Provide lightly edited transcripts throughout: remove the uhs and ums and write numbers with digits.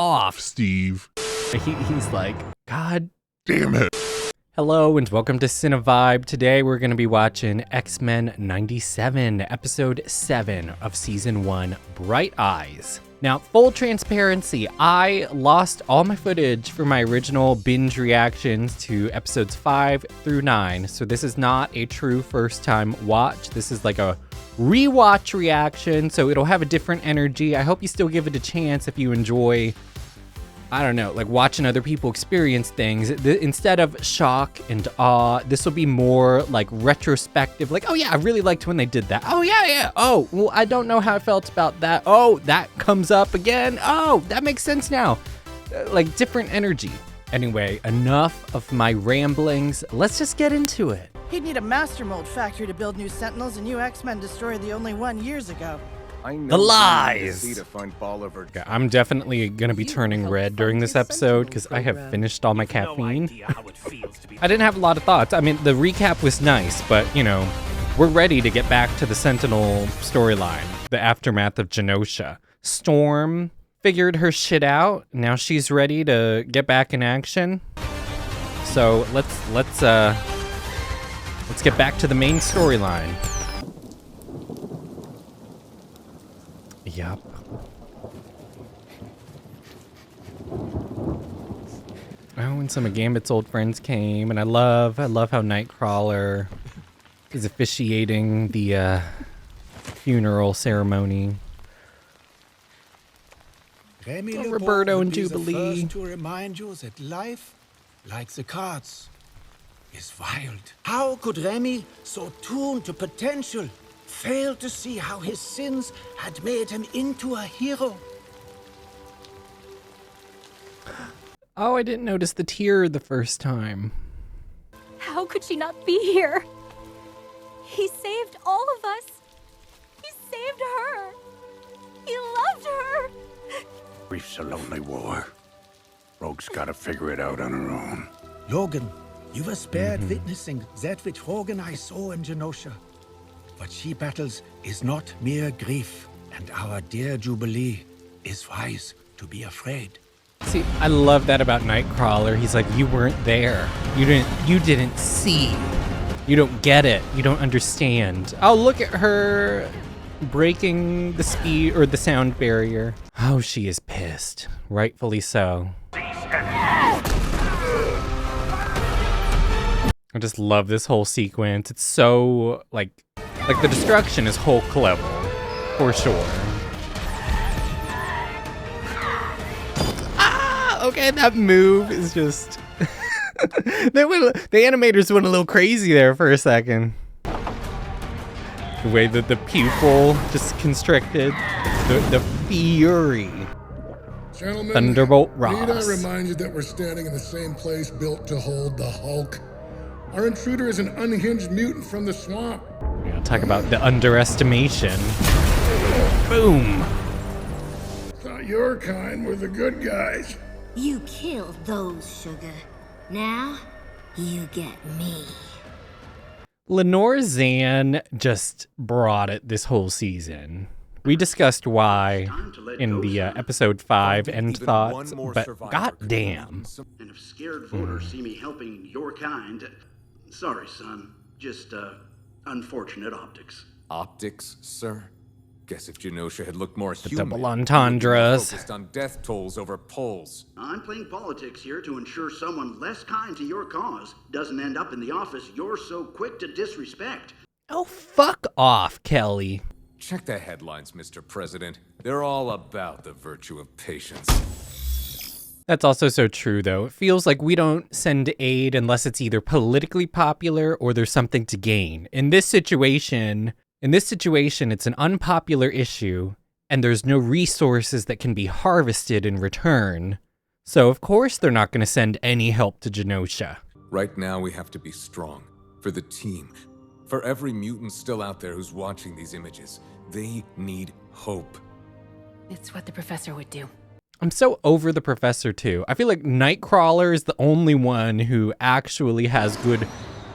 off, Steve. He's like, God Damn it. Hello and welcome to Cinevibe. Today we're going to be watching X-Men 97, episode 7 of season 1, Bright Eyes. Now, full transparency, I lost all my footage for my original binge reactions to episodes 5 through 9, so this is not a true first time watch. This is like a rewatch reaction, so it'll have a different energy. I hope you still give it a chance if you enjoy, I don't know, like watching other people experience things. Instead of shock and awe, this will be more like retrospective. Like, oh yeah, I really liked when they did that. Oh yeah. Oh, well, I don't know how I felt about that. Oh, that comes up again. Oh, that makes sense now. Like different energy. Anyway, enough of my ramblings. Let's just get into it. He'd need a master mold factory to build new Sentinels, and you X-Men destroyed the only one years ago. The lies! Okay, I'm definitely gonna be turning red during this episode because I have finished all my caffeine. I didn't have a lot of thoughts. I mean, the recap was nice, but, you know, we're ready to get back to the Sentinel storyline, the aftermath of Genosha. Storm figured her shit out. Now she's ready to get back in action. So let's get back to the main storyline. Yup. Oh, and some of Gambit's old friends came, and I love how Nightcrawler is officiating the funeral ceremony. Oh, Roberto and Jubilee. To remind you that life, like the cards, is wild. How could Remy, so tuned to potential, fail to see how his sins had made him into a hero? Oh, I didn't notice the tear the first time. How could she not be here? He saved all of us. He saved her. He loved her. Grief's a lonely war. Rogue's gotta figure it out on her own. Logan, you were spared witnessing that which Rogue and I saw in Genosha. What she battles is not mere grief, and our dear Jubilee is wise to be afraid. See, I love that about Nightcrawler. He's like, you weren't there. You didn't see. You don't get it. You don't understand. Oh, look at her breaking the speed or the sound barrier. Oh, she is pissed. Rightfully so. I just love this whole sequence. It's so, like the destruction is Hulk level, for sure. Ah, okay, that move is just... the animators went a little crazy there for a second. The way that the pupil just constricted, the fury. Gentlemen, Thunderbolt Ross. Need I remind you that we're standing in the same place built to hold the Hulk? Our intruder is an unhinged mutant from the swamp. Yeah, talk about the underestimation. Boom. Thought your kind were the good guys. You killed those, Sugar. Now, you get me. Lenore Zan just brought it this whole season. We discussed why in the episode 5 end thoughts, but goddamn. And if scared voters see me helping your kind, sorry, son. Just, unfortunate optics. Optics, sir? Guess if Genosha had looked more The human, double entendres. focused on death tolls over polls. I'm playing politics here to ensure someone less kind to your cause doesn't end up in the office you're so quick to disrespect. Oh, fuck off, Kelly. Check the headlines, Mr. President. They're all about the virtue of patience. That's also so true, though. It feels like we don't send aid unless it's either politically popular or there's something to gain. In this situation, it's an unpopular issue, and there's no resources that can be harvested in return. So, of course, they're not going to send any help to Genosha. Right now, we have to be strong. For the team. For every mutant still out there who's watching these images. They need hope. It's what the professor would do. I'm so over the professor, too. I feel like Nightcrawler is the only one who actually has good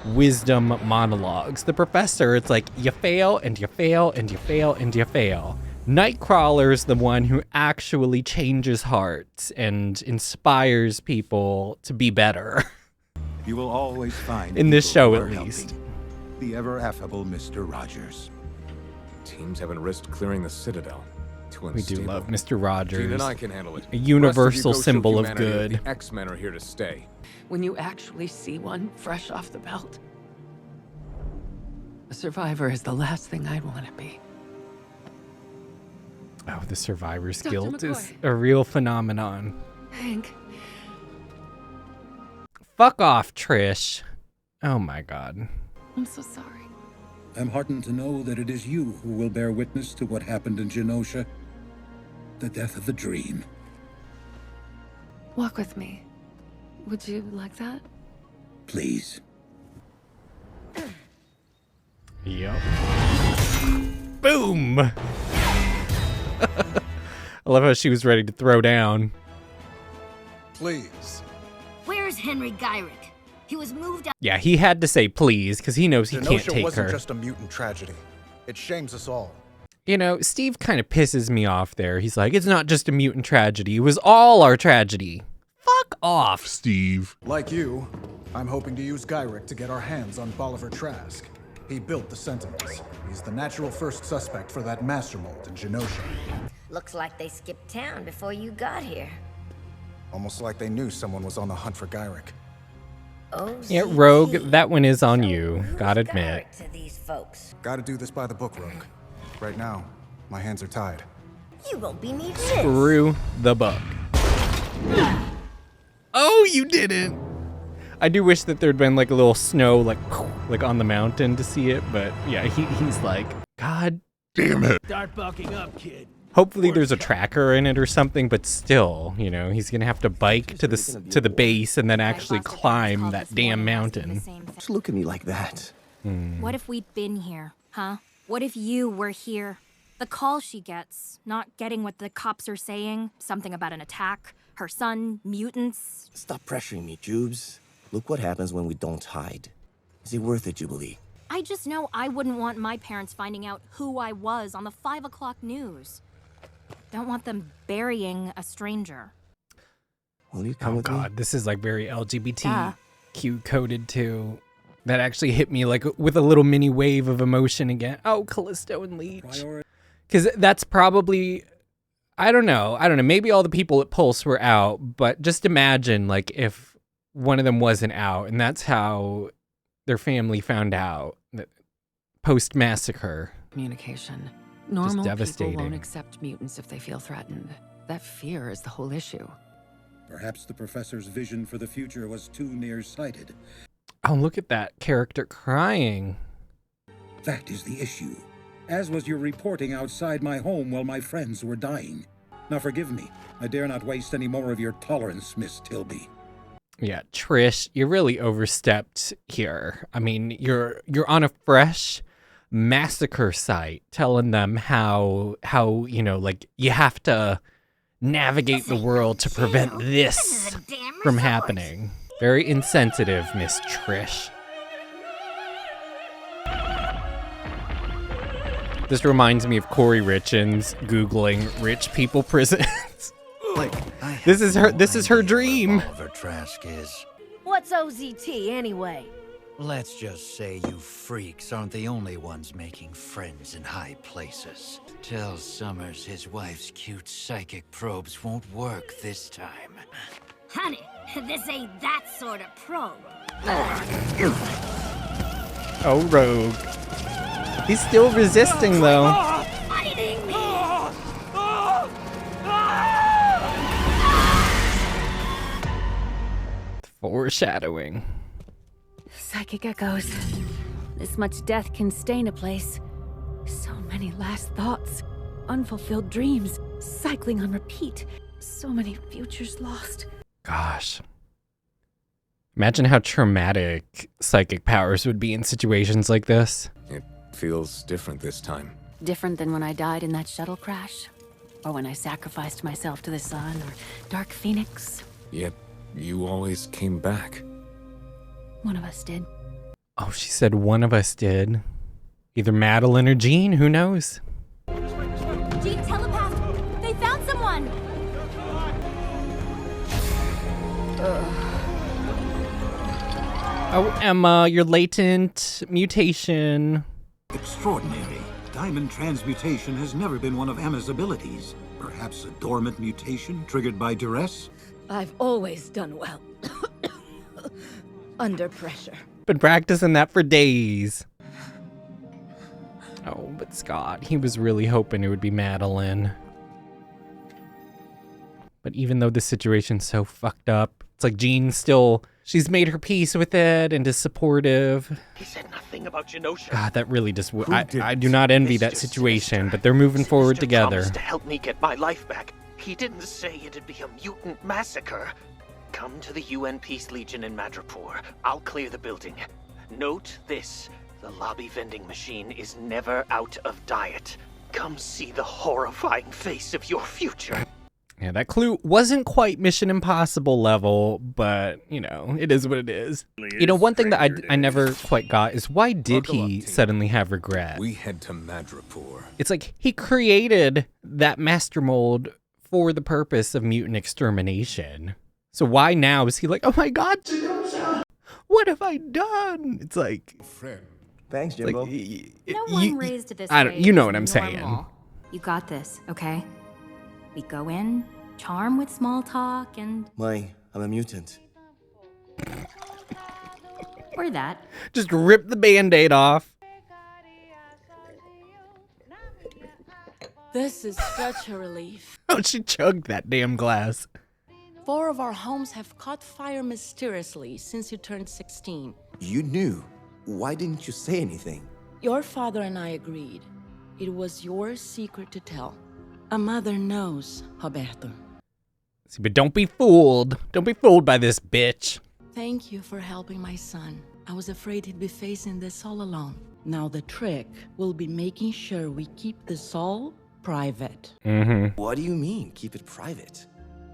wisdom monologues. The professor, it's like, you fail, and you fail, and you fail, and you fail. Nightcrawler's the one who actually changes hearts and inspires people to be better. You will always find in this people show, who at are least. helping. The ever affable Mr. Rogers. Teams haven't risked clearing the Citadel. Too We do unstable. love Mr. Rogers. Gene and I can handle it. A universal The rest of you go show symbol of humanity that good. The X-Men are here to stay. When you actually see one fresh off the belt, a survivor is the last thing I'd want to be. Oh, the survivor's Dr. guilt is McCoy. a real phenomenon. Hank, Fuck off, Trish. Oh my god. I'm so sorry. I'm heartened to know that it is you who will bear witness to what happened in Genosha. The death of the dream. Walk with me. Would you like that? Please. Yep. Boom! I love how she was ready to throw down. Please. Where's Henry Gyrick? He was moved out. Yeah, he had to say please, because he knows he can't Genosha take wasn't her. just a mutant tragedy. It shames us all. You know, Steve kind of pisses me off there. He's like, it's not just a mutant tragedy. It was all our tragedy. Fuck off, Steve. Like you, I'm hoping to use Gyrick to get our hands on Bolivar Trask. He built the Sentinels. He's the natural first suspect for that master mold in Genosha. Looks like they skipped town before you got here. Almost like they knew someone was on the hunt for Gyrick. Oh, Yeah, Rogue, that one is on you. Gotta admit. to these folks. Gotta do this by the book, Rogue. Right now, my hands are tied. You won't be needing this. Screw the book. Oh, you didn't. I do wish that there'd been like a little snow, like on the mountain to see it, but yeah, he's like, God damn it. Start bulking up, kid. Hopefully there's a tracker in it or something, but still, you know, he's gonna have to bike to the base and then actually climb that damn mountain. Just look at me like that. What if we'd been here, huh? What if you were here? The call she gets, not getting what the cops are saying, something about an attack, her son, mutants. Stop pressuring me, Jubes. Look what happens when we don't hide. Is it worth it, Jubilee? I just know I wouldn't want my parents finding out who I was on the 5 o'clock news. Don't want them burying a stranger. Will you come Oh with me? God, this is like very LGBTQ coded too. That actually hit me like with a little mini wave of emotion again. Oh, Callisto and Leech. Because that's probably, I don't know. Maybe all the people at Pulse were out, but just imagine like if one of them wasn't out and that's how their family found out post-massacre. Communication. Normal devastating. people won't accept mutants if they feel threatened. That fear is the whole issue. Perhaps the professor's vision for the future was too nearsighted. Oh, look at that character crying. That is the issue. As was your reporting outside my home while my friends were dying. Now forgive me. I dare not waste any more of your tolerance, Miss Tilby. Yeah, Trish, you really overstepped here. I mean, you're on a fresh massacre site telling them how you know, like you have to navigate the world to prevent this from happening. Very insensitive, Miss Trish. This reminds me of Corey Richins Googling rich people prisons. This is her dream. Bolivar Trask is. What's OZT anyway? Let's just say you freaks aren't the only ones making friends in high places. Tell Summers his wife's cute psychic probes won't work this time. Honey, this ain't that sort of probe. Oh, Rogue. He's still resisting, though. Fighting me! Foreshadowing. Psychic echoes. This much death can stain a place. So many last thoughts, unfulfilled dreams, cycling on repeat. So many futures lost. Gosh. Imagine how traumatic psychic powers would be in situations like this. It feels different this time. Different than when I died in that shuttle crash, or when I sacrificed myself to the sun, or Dark Phoenix. Yet, you always came back. One of us did. Oh, she said one of us did. Either Madeline or Jean, who knows? Jean Oh, Emma, your latent mutation. Extraordinary. Diamond transmutation has never been one of Emma's abilities. Perhaps a dormant mutation triggered by duress? I've always done well. Under pressure. Been practicing that for days. Oh, but Scott, he was really hoping it would be Madeline. But even though the situation's so fucked up, it's like Jean still, she's made her peace with it and is supportive. He said nothing about Genosha. God, that really just, I do not envy that situation, but they're moving forward together. Promised to help me get my life back. He didn't say it'd be a mutant massacre. Come to the UN Peace Legion in Madripoor. I'll clear the building. Note this. The lobby vending machine is never out of diet. Come see the horrifying face of your future. Yeah, that clue wasn't quite Mission Impossible level, but, you know, it is what it is. You know, one thing that I never quite got is why did he suddenly have regret? We head to Madripoor. It's like he created that master mold for the purpose of mutant extermination. So why now is he like, oh my God, Genosha, what have I done? It's like... Thanks, Jimbo. Like, No one raised this I way don't, you know is what I'm saying. normal. You got this, okay? We go in, charm with small talk, and... I'm a mutant. Or that. Just rip the Band-Aid off. This is such a relief. Oh, she chugged that damn glass. 4 of our homes have caught fire mysteriously since you turned 16. You knew. Why didn't you say anything? Your father and I agreed. It was your secret to tell. A mother knows, Roberto. See, but don't be fooled. Don't be fooled by this bitch. Thank you for helping my son. I was afraid he'd be facing this all alone. Now the trick will be making sure we keep this all private. What do you mean, keep it private?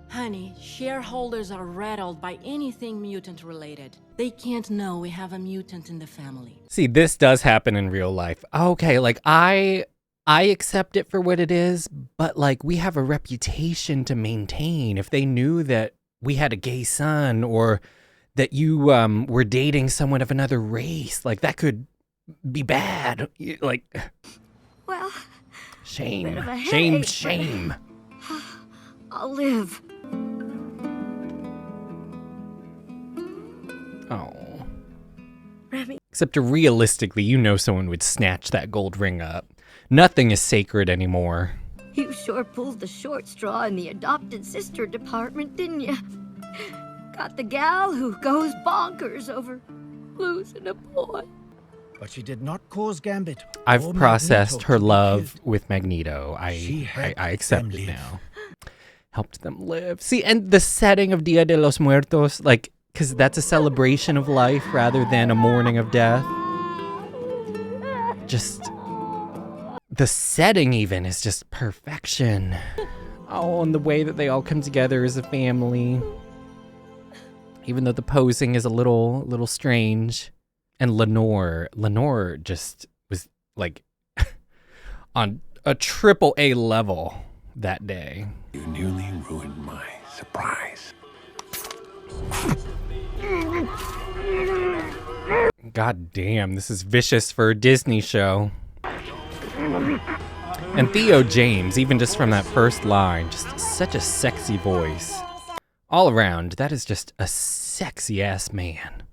Honey, shareholders are rattled by anything mutant related. They can't know we have a mutant in the family. See, this does happen in real life. Okay, like I accept it for what it is, but like we have a reputation to maintain. If they knew that we had a gay son or that you were dating someone of another race, like that could be bad. Like, Well, shame, bit of a shame, headache, shame. but I'll live. Oh. Remy. Except realistically, you know someone would snatch that gold ring up. Nothing is sacred anymore. You sure pulled the short straw in the adopted sister department, didn't you? Got the gal who goes bonkers over losing a boy. But she did not cause Gambit. I've or processed Magneto her to be love killed. with Magneto. She helped I accept them it live. now. Helped them live. See, and the setting of Dia de los Muertos, like, because that's a celebration of life rather than a mourning of death. Just, the setting even is just perfection. Oh, and the way that they all come together as a family. Even though the posing is a little strange. And Lenore just was like on a AAA level that day. You nearly ruined my surprise. God damn, this is vicious for a Disney show. And Theo James, even just from that first line, just such a sexy voice. All around, that is just a sexy ass man.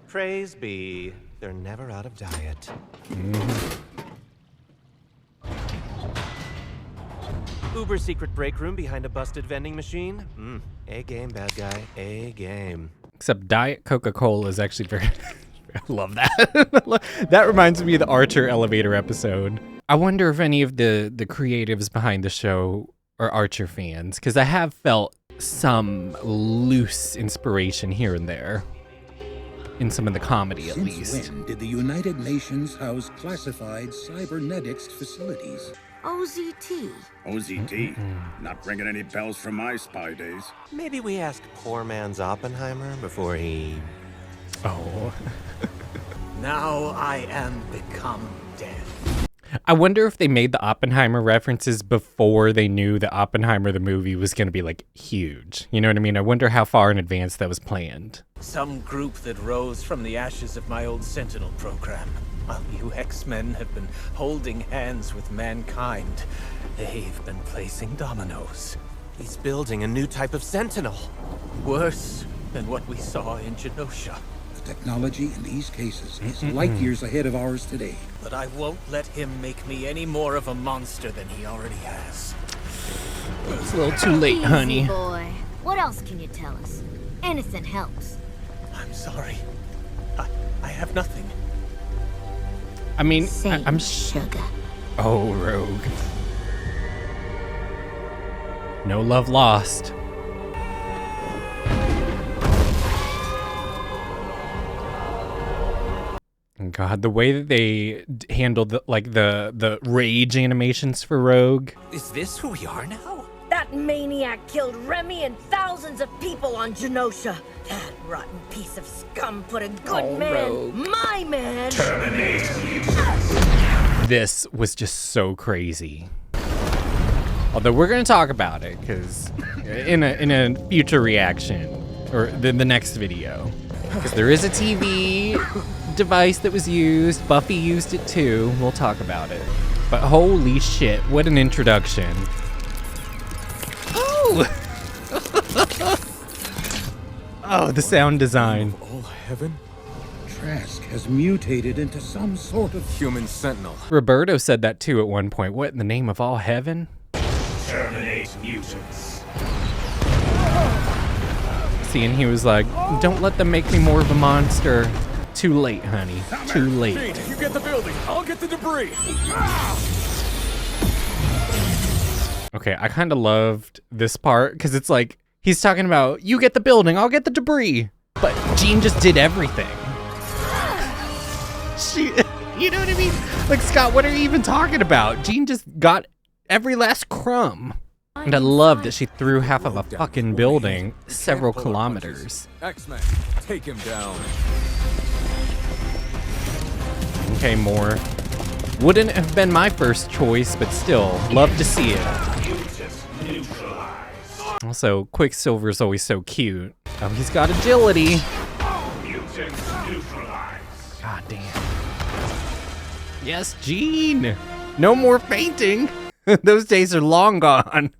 Praise be, they're never out of diet. Uber secret break room behind a busted vending machine. A game, bad guy. A game. Except Diet Coca-Cola is actually very... I love that. That reminds me of the Archer elevator episode. I wonder if any of the creatives behind the show are Archer fans, because I have felt some loose inspiration here and there. In some of the comedy, at least. Since when did the United Nations house classified cybernetics facilities? OZT. OZT? Not ringing any bells from my spy days. Maybe we ask poor man's Oppenheimer before he... Oh. Now I am become dead. I wonder if they made the Oppenheimer references before they knew that Oppenheimer the movie was going to be like huge. You know what I mean? I wonder how far in advance that was planned. Some group that rose from the ashes of my old Sentinel program. While you X-Men have been holding hands with mankind, they've been placing dominoes. He's building a new type of Sentinel. Worse than what we saw in Genosha. The technology in these cases is light years ahead of ours today. But I won't let him make me any more of a monster than he already has. It's a little too late, Easy, honey. boy. What else can you tell us? Anything helps. I'm sorry. I have nothing. I mean, I'm sugar. Oh, Rogue. No love lost. And God, the way that they handled the rage animations for Rogue. Is this who we are now? That maniac killed Remy and thousands of people on Genosha. That rotten piece of scum put a good Rogue. my man. This was just so crazy. Although we're gonna talk about it, because in a future reaction, or the next video, because there is a TV device that was used. Buffy used it too. We'll talk about it. But holy shit, what an introduction! Oh, oh, the sound design. All heaven. Trask has mutated into some sort of human sentinel. Roberto said that too at one point. What in the name of all heaven? Terminate mutants. See, and he was like, don't let them make me more of a monster. Too late, honey. Too late. Pete, you get the building. I'll get the debris. Okay, I kind of loved this part because it's like, he's talking about, you get the building, I'll get the debris. But Jean just did everything. You know what I mean? Like, Scott, what are you even talking about? Jean just got every last crumb. And I love that she threw half of a fucking building several kilometers. X-Men, take him down. Okay, more. Wouldn't have been my first choice, but still, love to see it. Also, Quicksilver's always so cute. Oh, he's got agility. God damn. Yes, Jean. No more fainting. Those days are long gone.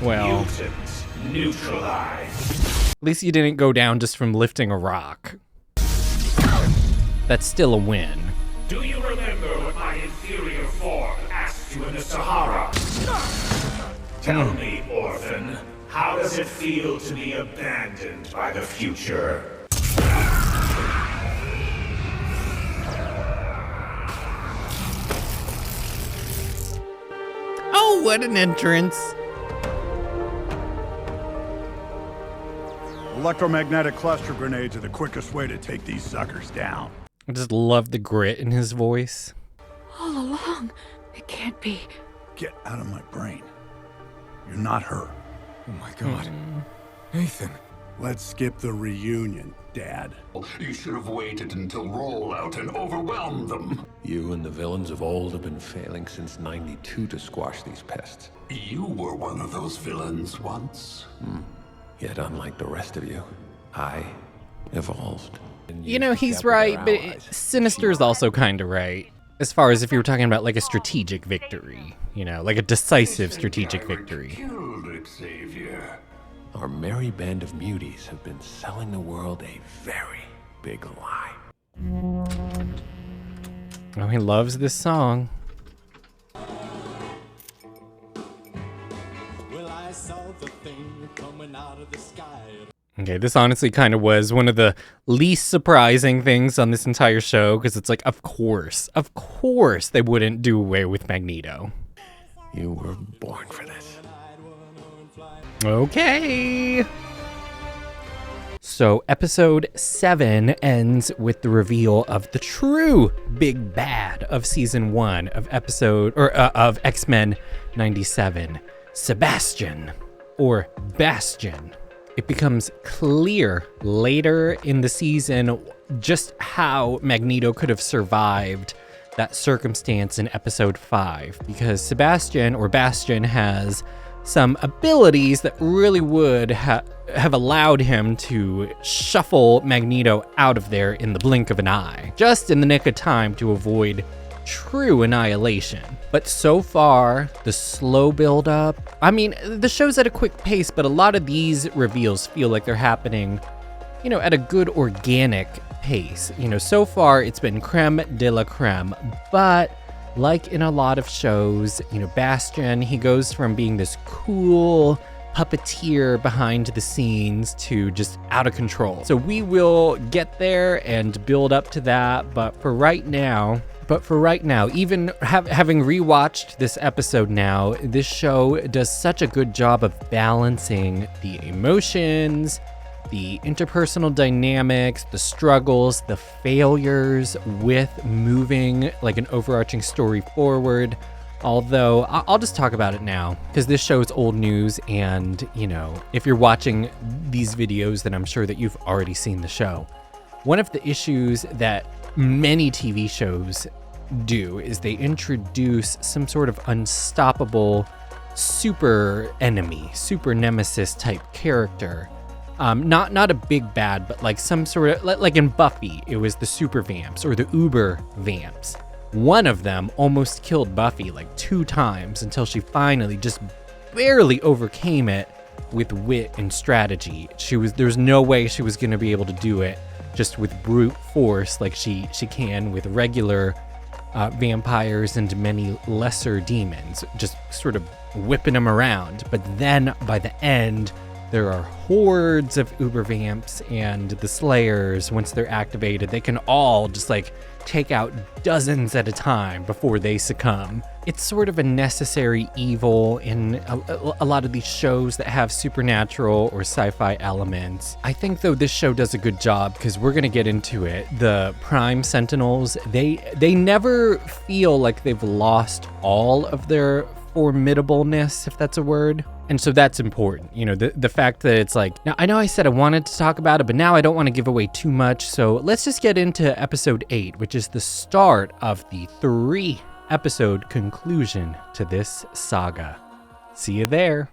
Well, at least you didn't go down just from lifting a rock. That's still a win. Do you remember what my inferior form asked you in the Sahara? Tell me, orphan, how does it feel to be abandoned by the future? Oh, what an entrance. Electromagnetic cluster grenades are the quickest way to take these suckers down. I just love the grit in his voice. All along. It can't be. Get out of my brain. You're not her. Oh my God. Nathan. Let's skip the reunion, Dad. You should have waited until rollout and overwhelmed them. You and the villains of old have been failing since '92 to squash these pests. You were one of those villains once. Yet unlike the rest of you, I evolved. You know, he's right, but Sinister is also kind of right. As far as if you were talking about like a strategic victory, you know, like a decisive strategic victory. Killed Xavier. Our merry band of muties have been selling the world a very big lie. Oh, he loves this song. Well, I saw the thing coming out of the sky. Okay, this honestly kind of was one of the least surprising things on this entire show, because it's like, of course they wouldn't do away with Magneto. You were born for this. Okay. So episode 7 ends with the reveal of the true big bad of season 1 of of X-Men 97, Sebastian, or Bastion. it becomes clear later in the season just how Magneto could have survived that circumstance in episode 5, because Bastian has some abilities that really would have allowed him to shuffle Magneto out of there in the blink of an eye, just in the nick of time to avoid true annihilation. But so far, the slow build up, I mean, the show's at a quick pace, but a lot of these reveals feel like they're happening, at a good organic pace. So far it's been creme de la creme, but like in a lot of shows, Bastian, he goes from being this cool puppeteer behind the scenes to just out of control. So we will get there and build up to that, but for right now, even having rewatched this episode now, this show does such a good job of balancing the emotions, the interpersonal dynamics, the struggles, the failures with moving like an overarching story forward. Although I'll just talk about it now because this show is old news, and if you're watching these videos, then I'm sure that you've already seen the show. One of the issues that many TV shows do is they introduce some sort of unstoppable super enemy, super nemesis type character. Not a big bad, but like some sort of, like in Buffy, it was the super vamps or the uber vamps. One of them almost killed Buffy like 2 times until she finally just barely overcame it with wit and strategy. There's no way she was going to be able to do it just with brute force like she can with regular vampires and many lesser demons, just sort of whipping them around. But then by the end, there are hordes of uber vamps, and the slayers, once they're activated, they can all just like take out dozens at a time before they succumb. It's sort of a necessary evil in a lot of these shows that have supernatural or sci-fi elements. I think though this show does a good job because we're gonna get into it. The Prime Sentinels, they never feel like they've lost all of their formidableness, if that's a word. And so that's important. The fact that it's like, now I know I said I wanted to talk about it, but now I don't want to give away too much. So let's just get into episode 8, which is the start of the 3-episode conclusion to this saga. See you there.